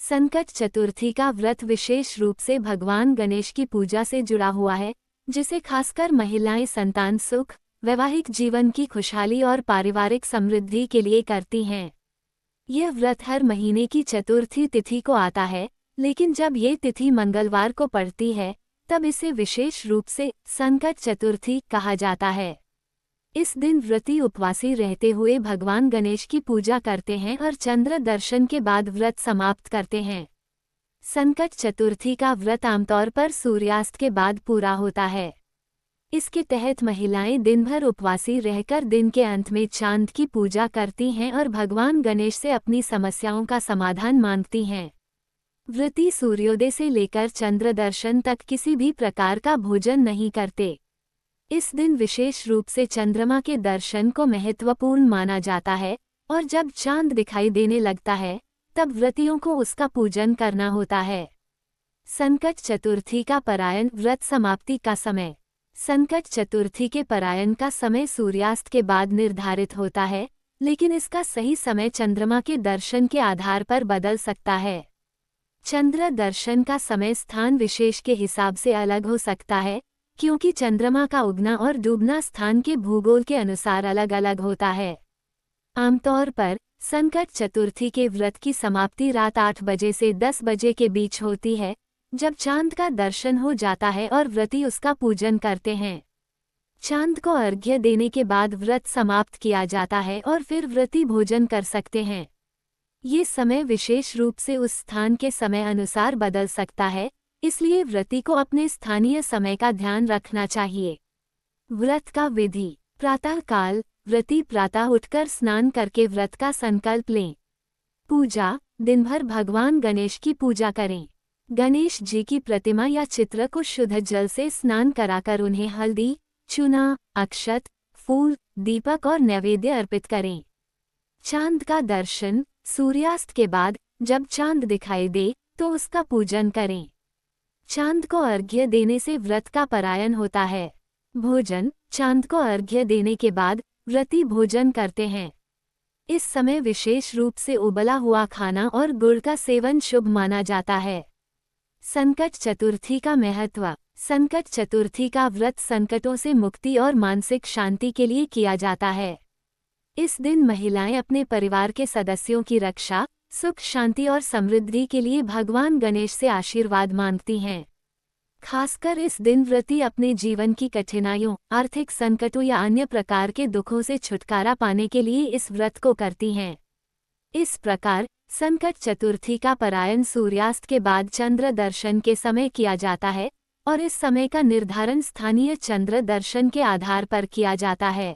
संकट चतुर्थी का व्रत विशेष रूप से भगवान गणेश की पूजा से जुड़ा हुआ है, जिसे खासकर महिलाएं संतान सुख, वैवाहिक जीवन की खुशहाली और पारिवारिक समृद्धि के लिए करती हैं। यह व्रत हर महीने की चतुर्थी तिथि को आता है, लेकिन जब ये तिथि मंगलवार को पड़ती है, तब इसे विशेष रूप से संकट चतुर्थी कहा जाता है। इस दिन व्रती उपवासी रहते हुए भगवान गणेश की पूजा करते हैं और चंद्र दर्शन के बाद व्रत समाप्त करते हैं। संकट चतुर्थी का व्रत आमतौर पर सूर्यास्त के बाद पूरा होता है। इसके तहत महिलाएं दिन भर उपवासी रहकर दिन के अंत में चांद की पूजा करती हैं और भगवान गणेश से अपनी समस्याओं का समाधान मांगती हैं। व्रती सूर्योदय से लेकर चंद्र दर्शन तक किसी भी प्रकार का भोजन नहीं करते। इस दिन विशेष रूप से चंद्रमा के दर्शन को महत्वपूर्ण माना जाता है और जब चांद दिखाई देने लगता है, तब व्रतियों को उसका पूजन करना होता है। संकट चतुर्थी का परायण व्रत समाप्ति का समय। संकट चतुर्थी के परायण का समय सूर्यास्त के बाद निर्धारित होता है, लेकिन इसका सही समय चंद्रमा के दर्शन के आधार पर बदल सकता है। चंद्र दर्शन का समय स्थान विशेष के हिसाब से अलग हो सकता है, क्योंकि चंद्रमा का उगना और डूबना स्थान के भूगोल के अनुसार अलग अलग होता है। आमतौर पर संकट चतुर्थी के व्रत की समाप्ति रात 8 बजे से 10 बजे के बीच होती है, जब चांद का दर्शन हो जाता है और व्रती उसका पूजन करते हैं। चांद को अर्घ्य देने के बाद व्रत समाप्त किया जाता है और फिर व्रती भोजन कर सकते हैं। ये समय विशेष रूप से उस स्थान के समय अनुसार बदल सकता है, इसलिए व्रती को अपने स्थानीय समय का ध्यान रखना चाहिए। व्रत का विधि। प्रातः काल व्रती प्रातः उठकर स्नान करके व्रत का संकल्प लें। पूजा। दिन भर भगवान गणेश की पूजा करें। गणेश जी की प्रतिमा या चित्र को शुद्ध जल से स्नान कराकर उन्हें हल्दी, चूना, अक्षत, फूल, दीपक और नैवेद्य अर्पित करें। चांद का दर्शन। सूर्यास्त के बाद जब चांद दिखाई दे तो उसका पूजन करें। चांद को अर्घ्य देने से व्रत का परायण होता है। भोजन। चांद को अर्घ्य देने के बाद व्रती भोजन करते हैं। इस समय विशेष रूप से उबला हुआ खाना और गुड़ का सेवन शुभ माना जाता है। संकट चतुर्थी का महत्व। संकट चतुर्थी का व्रत संकटों से मुक्ति और मानसिक शांति के लिए किया जाता है। इस दिन महिलाएं अपने परिवार के सदस्यों की रक्षा, सुख शांति और समृद्धि के लिए भगवान गणेश से आशीर्वाद मांगती हैं। खासकर इस दिन व्रती अपने जीवन की कठिनाइयों, आर्थिक संकटों या अन्य प्रकार के दुखों से छुटकारा पाने के लिए इस व्रत को करती हैं। इस प्रकार संकट चतुर्थी का परायण सूर्यास्त के बाद चंद्र दर्शन के समय किया जाता है और इस समय का निर्धारण स्थानीय चंद्र दर्शन के आधार पर किया जाता है।